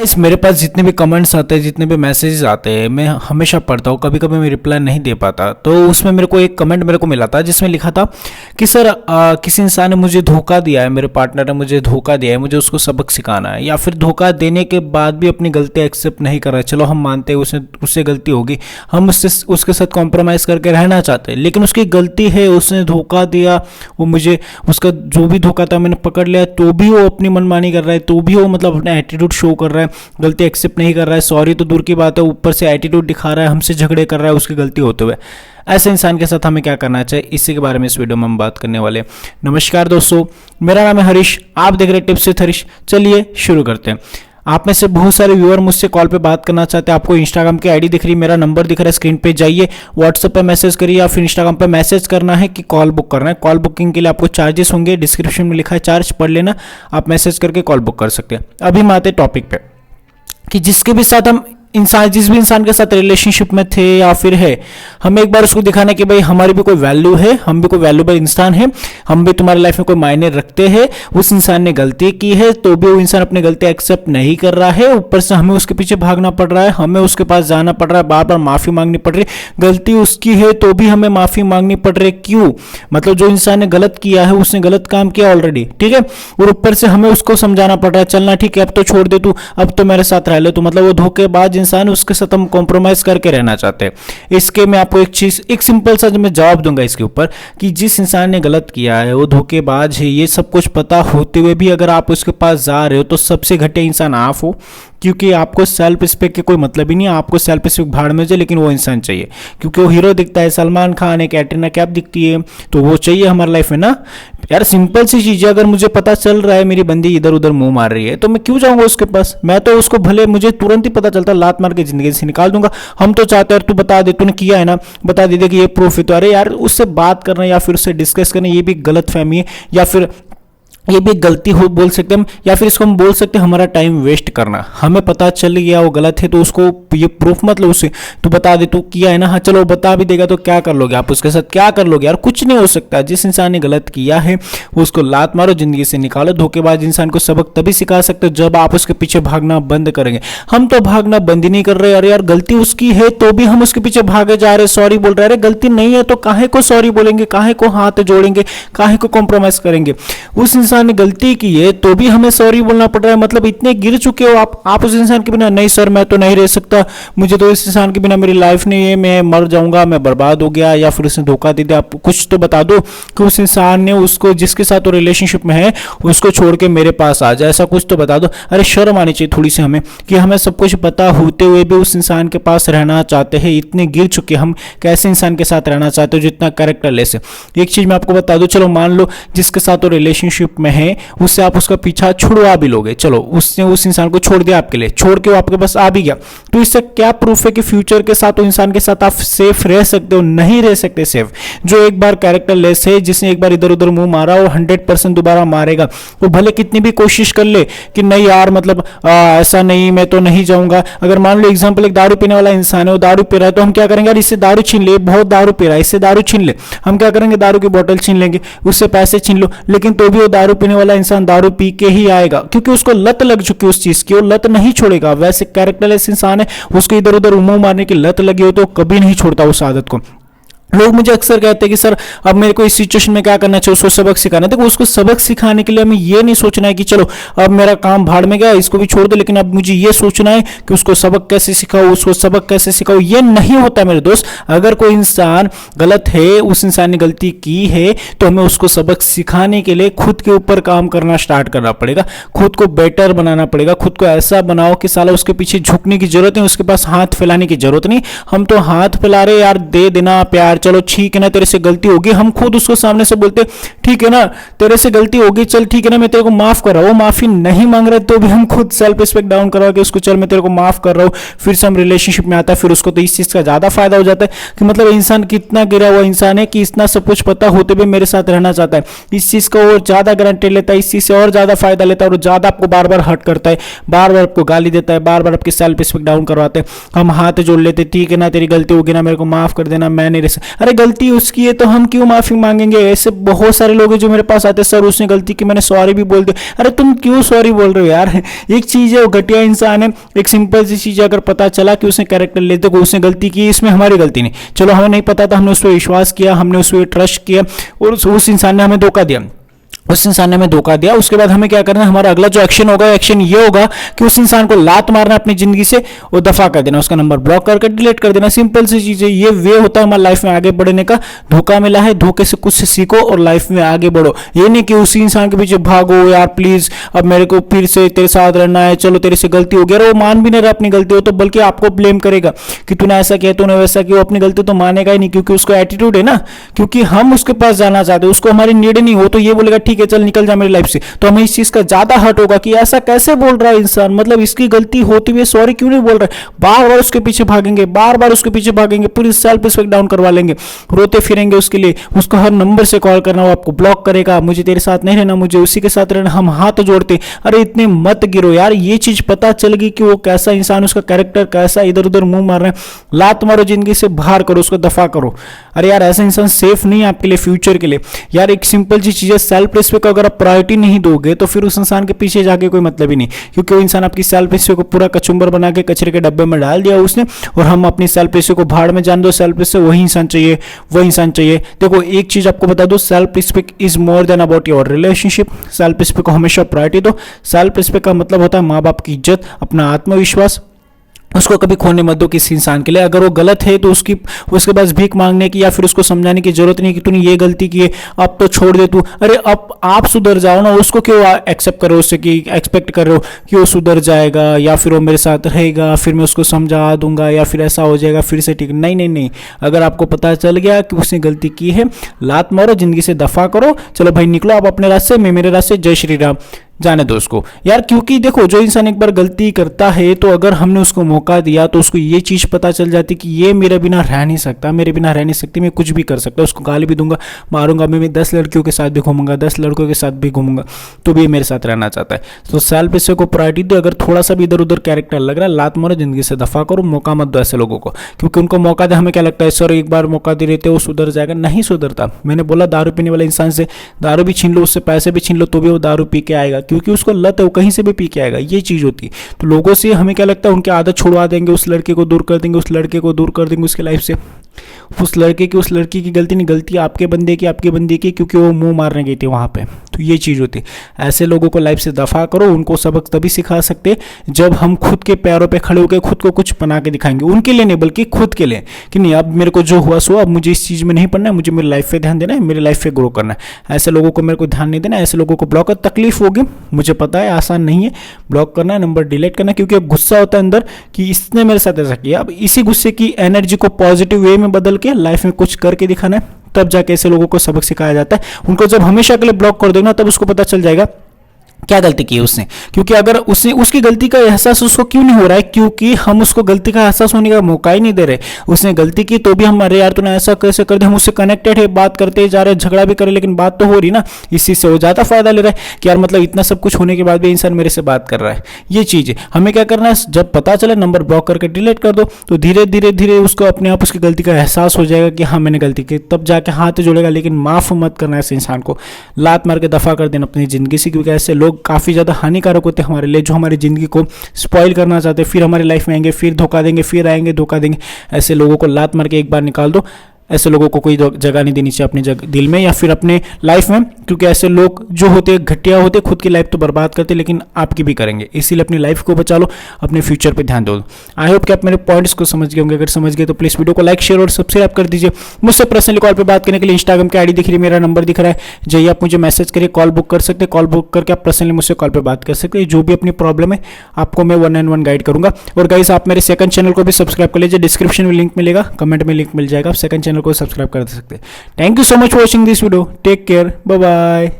Guys मेरे पास जितने भी कमेंट्स आते हैं, जितने भी मैसेजेस आते हैं, मैं हमेशा पढ़ता हूँ। कभी कभी मैं रिप्लाई नहीं दे पाता। तो उसमें मेरे को एक कमेंट मेरे को मिला था जिसमें लिखा था कि सर किसी इंसान ने मुझे धोखा दिया है, मेरे पार्टनर ने मुझे धोखा दिया है, मुझे उसको सबक सिखाना है। या फिर धोखा देने के बाद भी अपनी गलती एक्सेप्ट नहीं कर रहा है। चलो हम मानते हैं उससे गलती होगी, हम उसके साथ कॉम्प्रोमाइज़ करके रहना चाहते हैं, लेकिन उसकी गलती है, उसने धोखा दिया, वो मुझे उसका जो भी धोखा था मैंने पकड़ लिया, तो भी वो अपनी मनमानी कर रहा है, तो भी वो मतलब अपना एटीट्यूड शो कर रहा है, गलती एक्सेप्ट नहीं कर रहा है। सॉरी तो दूर की बात है, ऊपर से एटीट्यूड दिखा रहा है, हमसे झगड़े कर रहा है उसकी गलती होते हुए। ऐसे इंसान के साथ हमें क्या करना चाहिए, इसी के बारे में इस वीडियो में हम बात करने वाले हैं। नमस्कार दोस्तों, मेरा नाम है हरीश, आप देख रहे हैं टिप्स विद हरीश। चलिए शुरू करते हैं। आप में से बहुत सारे व्यूअर मुझसे कॉल पे बात करना चाहते हैं। आपको इंस्टाग्राम की आईडी दिख रही है, मेरा नंबर दिख रहा है स्क्रीन पे, जाइए व्हाट्सएप पे मैसेज करिए या फिर इंस्टाग्राम पे मैसेज करना है कि कॉल बुक करना है। कॉल बुकिंग के लिए आपको चार्जेस होंगे, डिस्क्रिप्शन में लिखा है चार्ज, पढ़ लेना, आप मैसेज करके कॉल बुक कर सकते हैं। अभी हम आते टॉपिक पे कि जिसके भी साथ हम जिस भी इंसान के साथ रिलेशनशिप में थे या फिर है, हमें एक बार उसको दिखाना कि भाई हमारी भी कोई वैल्यू है, हम भी कोई वैल्यूबल इंसान है, हम भी तुम्हारी लाइफ में कोई मायने रखते हैं। उस इंसान ने गलती की है तो भी वो इंसान अपनी गलती एक्सेप्ट नहीं कर रहा है, ऊपर से हमें उसके पीछे भागना पड़ रहा है, हमें उसके पास जाना पड़ रहा है, बार बार माफी मांगनी पड़ रही है। गलती उसकी है तो भी हमें माफी मांगनी पड़ रही है। क्यों? मतलब जो इंसान ने गलत किया है उसने गलत काम किया ऑलरेडी, ठीक है, और ऊपर से हमें उसको समझाना पड़ रहा है, चलना ठीक है, अब तो छोड़ दे तू, अब तो मेरे साथ रह ले। तो मतलब वो धोखेबाज इंसान, उसके साथ हम कॉम्प्रोमाइज करके रहना चाहते हैं। इसके मैं आपको एक सिंपल सा मैं जवाब दूंगा इसके ऊपर कि जिस इंसान ने गलत किया है वो धोखेबाज है, ये सब कुछ पता होते हुए भी अगर आप उसके पास जा रहे हो तो सबसे घटिया इंसान आप हो, क्योंकि आपको सेल्फ रिस्पेक्ट के कोई मतलब ही नहीं है। आपको सेल्फ रिस्पेक्ट भाड़ में जाए, लेकिन वो इंसान चाहिए, क्योंकि वो हीरो दिखता है, सलमान खान है, कैटरीना कैफ दिखती है, तो वो चाहिए हमारी लाइफ में ना यार। सिंपल सी चीज है, अगर मुझे पता चल रहा है मेरी बंदी इधर उधर मुंह मार रही है तो मैं क्यों जाऊंगा उसके पास? मैं तो उसको भले मुझे तुरंत ही पता चलता लात मार के जिंदगी से निकाल दूंगा। हम तो चाहते हैं तू बता दे, तूने किया है ना, बता दे कि ये प्रूफ है। तो अरे यार, उससे बात करना या फिर उससे डिस्कस करना ये भी गलत फहमी है, या फिर ये भी गलती हो बोल सकते हैं हम, या फिर इसको हम बोल सकते हैं हमारा टाइम वेस्ट करना। हमें पता चल गया वो गलत है तो उसको ये प्रूफ मतलब उससे तू बता दे तू किया है ना, हाँ चलो बता भी देगा तो क्या कर लोगे आप उसके साथ, क्या कर लोगे यार? कुछ नहीं हो सकता। जिस इंसान ने गलत किया है उसको लात मारो, जिंदगी से निकालो। धोखेबाज इंसान को सबक तभी सिखा सकते हो जब आप उसके पीछे भागना बंद करेंगे। हम तो भागना बंद ही नहीं कर रहे। अरे यार, गलती उसकी है तो भी हम उसके पीछे भागे जा रहे, सॉरी बोल रहे। अरे गलती नहीं है तो काहे को सॉरी बोलेंगे, काहे को हाथ जोड़ेंगे, काहे को कॉम्प्रोमाइज करेंगे? उस इंसान ने गलती की है तो भी हमें सॉरी बोलना पड़ रहा है। मतलब इतने गिर चुके हो आप उस इंसान के बिना। नहीं सर, मैं तो नहीं रह सकता, मुझे तो इस इंसान के बिना मेरी लाइफ नहीं है, मैं मर जाऊंगा, मैं बर्बाद हो गया, या फिर उसने धोखा दे दिया। आप कुछ तो बता दो कि उस इंसान ने उसको जिसके साथ वो रिलेशनशिप में है उसको छोड़ के मेरे पास आ जाए, ऐसा कुछ तो बता दो। अरे शर्म आनी चाहिए थोड़ी सी हमें कि हमें सब कुछ पता होते हुए भी उस इंसान के पास रहना चाहते हैं। इतने गिर चुके हम, कैसे इंसान के साथ रहना चाहते हो जो इतना कैरेक्टरलेस है? एक चीज मैं आपको बता दूं, चलो मान लो जिसके साथ वो रिलेशनशिप में है उससे आप उसका पीछा छुड़वा भी लोगे, चलो उसने उस इंसान को छोड़ दिया आपके लिए, छोड़ के वो आपके पास आ भी गया, तो इससे क्या प्रूफ है कि फ्यूचर के साथ वो इंसान के साथ आप सेफ रह सकते हो? नहीं रह सकते सेफ। जो एक बार कैरेक्टरलेस है, जिसने एक बार इधर उधर मुंह मारा, वो 100% दोबारा मारेगा। वो भले कितनी भी कोशिश कर ले कि नहीं यार मतलब ऐसा नहीं, मैं तो नहीं जाऊंगा। अगर मान लो एग्जाम्पल, एक दारू पीने वाला इंसान है, वो दारू पी रहा है, तो हम क्या करेंगे? यार इससे दारू छीन ले, बहुत दारू पी रहा है, इससे दारू छीन ले। हम क्या करेंगे? दारू की बोतल छीन लेंगे, उससे पैसे छीन लो, लेकिन तो भी वो दारू पीने वाला इंसान दारू पी के ही आएगा, क्योंकि उसको लत लग चुकी है उस चीज की, वो लत नहीं छोड़ेगा। वैसे कैरेक्टरलेस इंसान है, उसको इधर उधर मुंह मारने की लत लगी हो तो कभी नहीं छोड़ता उस आदत को। लोग मुझे अक्सर कहते हैं कि सर अब मेरे को इस सिचुएशन में क्या करना चाहिए, उसको सबक सिखाना है। देखो, उसको सबक सिखाने के लिए हमें ये नहीं सोचना है कि चलो अब मेरा काम भाड़ में गया, इसको भी छोड़ दो, लेकिन अब मुझे ये सोचना है कि उसको सबक कैसे सिखाओ, उसको सबक कैसे सिखाओ। ये नहीं होता मेरे दोस्त। अगर कोई इंसान गलत है, उस इंसान ने गलती की है, तो हमें उसको सबक सिखाने के लिए खुद के ऊपर काम करना स्टार्ट करना पड़ेगा, खुद को बेटर बनाना पड़ेगा, खुद को ऐसा बनाओ कि साला उसके पीछे झुकने की जरूरत नहीं, उसके पास हाथ फैलाने की जरूरत नहीं। हम तो हाथ फैला रहे यार, दे देना प्यार, चलो ठीक है ना, तेरे से गलती होगी, हम खुद उसको सामने से बोलते ठीक है ना तेरे से गलती होगी, चल ठीक है ना मैं तेरे को माफ कर रहा हूं। वो माफी नहीं मांग रहे तो भी हम खुद सेल्फ रिस्पेक्ट डाउन करवा के उसको चल मैं तेरे को माफ कर रहा हूं, फिर से हम रिलेशनशिप में आता है। फिर उसको तो इस चीज का ज्यादा फायदा हो जाता है कि मतलब इंसान कितना गिरा हुआ इंसान है कि इतना सब कुछ पता होते हुए मेरे साथ रहना चाहता है। इस चीज को और ज्यादा गारंटी लेता है, इस चीज से और ज्यादा फायदा लेता है, और ज्यादा आपको बार बार हर्ट करता है, बार बार आपको गाली देता है, बार बार आपकी सेल्फ रिस्पेक्ट डाउन करवाते हैं। हम हाथ जोड़ लेते, ठीक है ना तेरी गलती होगी ना, मेरे को माफ कर देना, मैं नहीं रह अरे गलती उसकी है तो हम क्यों माफी मांगेंगे। ऐसे बहुत सारे लोग हैं जो मेरे पास आते, सर उसने गलती की, मैंने सॉरी भी बोल दिया। अरे तुम क्यों सॉरी बोल रहे हो यार। एक चीज है वो घटिया इंसान है, एक सिंपल सी चीज अगर पता चला कि उसने कैरेक्टर ले, देखो उसने गलती की, इसमें हमारी गलती नहीं, चलो हमें नहीं पता था, हमने उस पर विश्वास किया, हमने उस पर ट्रस्ट किया और उस इंसान ने हमें धोखा दिया, उस इंसान ने हमें धोखा दिया। उसके बाद हमें क्या करना है, हमारा अगला जो एक्शन होगा, एक्शन ये होगा कि उस इंसान को लात मारना अपनी जिंदगी से और दफा कर देना, उसका नंबर ब्लॉक करके डिलीट कर देना। सिंपल सी चीज है, ये वे होता है हमारी लाइफ में आगे बढ़ने का। धोखा मिला है, धोखे से कुछ सीखो और लाइफ में आगे बढ़ो। ये नहीं कि उसी इंसान के पीछे भागो, यार प्लीज अब मेरे को फिर से तेरे साथ रहना है, चलो तेरे से गलती हो गया, वो मान भी नहीं रहा अपनी गलती हो तो, बल्कि आपको ब्लेम करेगा कि तूने ऐसा किया, तूने वैसा किया। अपनी गलती तो मानेगा ही नहीं, क्योंकि उसको एटीट्यूड है ना, क्योंकि हम उसके पास जाना चाहते हैं, उसको हमारी नीड नहीं हो तो ये बोलेगा ठीक है चल निकल जा मेरी लाइफ से। तो हमें इस चीज का ज्यादा हर्ट होगा कि ऐसा कैसे बोल रहा है इंसान, मतलब इसकी गलती होती हुई सॉरी क्यों नहीं बोल रहा है। बार बार उसके पीछे भागेंगे, बार बार उसके पीछे भागेंगे, पूरी सेल्फ रिस्पेक्ट डाउन करवा लेंगे, रोते फिरेंगे उसके लिए, उसको हर नंबर से कॉल करना, वो आपको ब्लॉक करेगा, मुझे तेरे साथ नहीं रहना, मुझे उसी के साथ रहना। हम हाथ जोड़ते, अरे इतने मत गिरो यार। ये चीज पता चल गई कि वो कैसा इंसान, उसका कैरेक्टर कैसा, इधर उधर मुंह मार रहे हैं, लात मारो, जिंदगी से बाहर करो, उसको दफा करो। अरे यार ऐसा इंसान सेफ नहीं है आपके लिए, फ्यूचर के लिए। यार एक सिंपल सी चीज है, सेल्फ रिस्पेक्ट अगर आप प्रायोरिटी नहीं दोगे तो फिर उस इंसान के पीछे जाके कोई मतलब ही नहीं, क्योंकि वो इंसान आपकी सेल्फ रिस्पेक्ट को पूरा कचुम्बर बना के कचरे के डब्बे में डाल दिया उसने, और हम अपनी सेल्फ रिस्पेक्ट को भाड़ में जान दो। सेल्फ रिस्पेक्ट वही इंसान चाहिए, वही इंसान चाहिए। देखो एक चीज आपको बता दो, self respect is more than about your relationship. Self respect को हमेशा प्रायोरिटी दो। सेल्फ रिस्पेक्ट का मतलब होता है माँ बाप की इज्जत, अपना आत्मविश्वास, उसको कभी खोने मत दो किसी इंसान के लिए। अगर वो गलत है तो उसके पास भीख मांगने की या फिर उसको समझाने की जरूरत नहीं कि तूने ये गलती की है, अब तो छोड़ दे तू। अरे अब आप सुधर जाओ ना, उसको क्यों एक्सेप्ट करो, उससे कि एक्सपेक्ट कर रहे हो कि वो सुधर जाएगा या फिर वो मेरे साथ रहेगा, फिर मैं उसको समझा दूंगा या फिर ऐसा हो जाएगा फिर से ठीक। नहीं नहीं नहीं, अगर आपको पता चल गया कि उसने गलती की है, लात मारो, जिंदगी से दफा करो, चलो भाई निकलो आप अपने रास्ते, मैं मेरे रास्ते, जय श्री राम, जाने दो उसको यार। क्योंकि देखो जो इंसान एक बार गलती करता है तो अगर हमने उसको मौका दिया तो उसको ये चीज पता चल जाती कि ये मेरे बिना रह नहीं सकता, मेरे बिना रह नहीं सकती, मैं कुछ भी कर सकता, उसको गाली भी दूंगा, मारूंगा, मैं 10 लड़कियों के साथ भी घूमूंगा, 10 लड़कों के साथ भी घूमूंगा, तो भी मेरे साथ रहना चाहता है। तो सेल्फ रिस्पेक्ट को प्रायोरिटी दो। अगर थोड़ा सा भी इधर उधर कैरेक्टर लग रहा है, लात मारो, जिंदगी से दफा करो, मौका मत दो ऐसे लोगों को, क्योंकि उनको मौका दे, हमें क्या लगता है सर एक बार मौका दे रहे थे वो सुधर जाएगा, नहीं सुधरता। मैंने बोला दारू पीने वाले इंसान से दारू भी छीन लो, उससे पैसे भी छीन लो, तो भी वो दारू पी के आएगा, क्योंकि उसको लत वो कहीं से भी पी के आएगा, ये चीज होती है। तो लोगों से हमें क्या लगता है उनकी आदत छुड़वा देंगे, उस लड़के को दूर कर देंगे, उस लड़के को दूर कर देंगे उसके लाइफ से। उस लड़के की उस लड़की की गलती नहीं, गलती आपके बंदे की, आपके बंदे की, क्योंकि वो मुंह मारने गई थी वहां पे। तो ये चीज होती है। ऐसे लोगों को लाइफ से दफा करो। उनको सबक तभी सिखा सकते जब हम खुद के पैरों पे खड़े होकर खुद को कुछ बना के दिखाएंगे, उनके लिए नहीं बल्कि खुद के लिए, कि नहीं अब मेरे को जो हुआ सो, अब मुझे इस चीज में नहीं पढ़ना है, मुझे मेरी लाइफ पे ध्यान देना है, मेरी लाइफ पे ग्रो करना है। ऐसे लोगों को मेरे को ध्यान नहीं देना, ऐसे लोगों को ब्लॉक कर, तकलीफ होगी मुझे पता है, आसान नहीं है ब्लॉक करना, नंबर डिलीट करना, क्योंकि अब गुस्सा होता है अंदर कि इसने मेरे साथ ऐसा किया। अब इसी गुस्से की एनर्जी को पॉजिटिव वे में बदल के लाइफ में कुछ करके दिखाना है, तब जाके ऐसे लोगों को सबक सिखाया जाता है। उनको जब हमेशा के लिए ब्लॉक कर देना, तब उसको पता चल जाएगा क्या गलती की है उसने। क्योंकि अगर उसने उसकी गलती का एहसास उसको क्यों नहीं हो रहा है, क्योंकि हम उसको गलती का एहसास होने का मौका ही नहीं दे रहे। उसने गलती की तो भी हम, अरे यार तूने ऐसा कैसे कर दिया, हम उससे कनेक्टेड है, बात करते जा रहे, झगड़ा भी करे, लेकिन बात तो हो रही ना, इस चीज से वो ज्यादा फायदा ले रहा है कि यार मतलब इतना सब कुछ होने के बाद भी इंसान मेरे से बात कर रहा है। ये चीज है, हमें क्या करना है, जब पता चले नंबर ब्लॉक करके डिलीट कर दो, तो धीरे धीरे धीरे उसको अपने आप उसकी गलती का एहसास हो जाएगा कि हाँ मैंने गलती की, तब जाके हाथ जोड़ेगा। लेकिन माफ मत करना ऐसे इंसान को, लात मार के दफा कर देना अपनी जिंदगी से, क्योंकि ऐसे लोग काफी ज्यादा हानिकारक होते हैं हमारे लिए, जो हमारी जिंदगी को स्पॉइल करना चाहते हैं, फिर हमारी लाइफ में आएंगे, फिर धोखा देंगे, फिर आएंगे धोखा देंगे। ऐसे लोगों को लात मार के एक बार निकाल दो। ऐसे लोगों को कोई जगह नहीं देनी चाहिए अपने दिल में या फिर अपने लाइफ में, क्योंकि ऐसे लोग जो होते घटिया होते, खुद की लाइफ तो बर्बाद करते लेकिन आपकी भी करेंगे। इसीलिए अपनी लाइफ को बचा लो, अपने फ्यूचर पे ध्यान दो। आई होप कि आप मेरे पॉइंट्स को समझ गए होंगे। अगर समझ गए तो प्लीज वीडियो को लाइक, शेयर और सब्सक्राइब कर दीजिए। मुझसे पर्सनली कॉल पे बात करने के लिए इंस्टाग्राम की आईडी दिख रही है, मेरा नंबर दिख रहा है, जाइए आप मुझे मैसेज करिए, कॉल बुक कर सकते हैं। कॉल बुक करके आप पर्सनली मुझसे कॉल पे बात कर सकते हैं। जो भी अपनी प्रॉब्लम है आपको मैं 1-on-1 गाइड करूंगा। और गाइस आप मेरे सेकंड चैनल को भी सब्सक्राइब कर लीजिए, डिस्क्रिप्शन में लिंक मिलेगा, कमेंट में लिंक मिल जाएगा, आप सेकंड चैनल को सब्सक्राइब कर सकते हैं। Thank you so much for watching this video, take care, bye bye.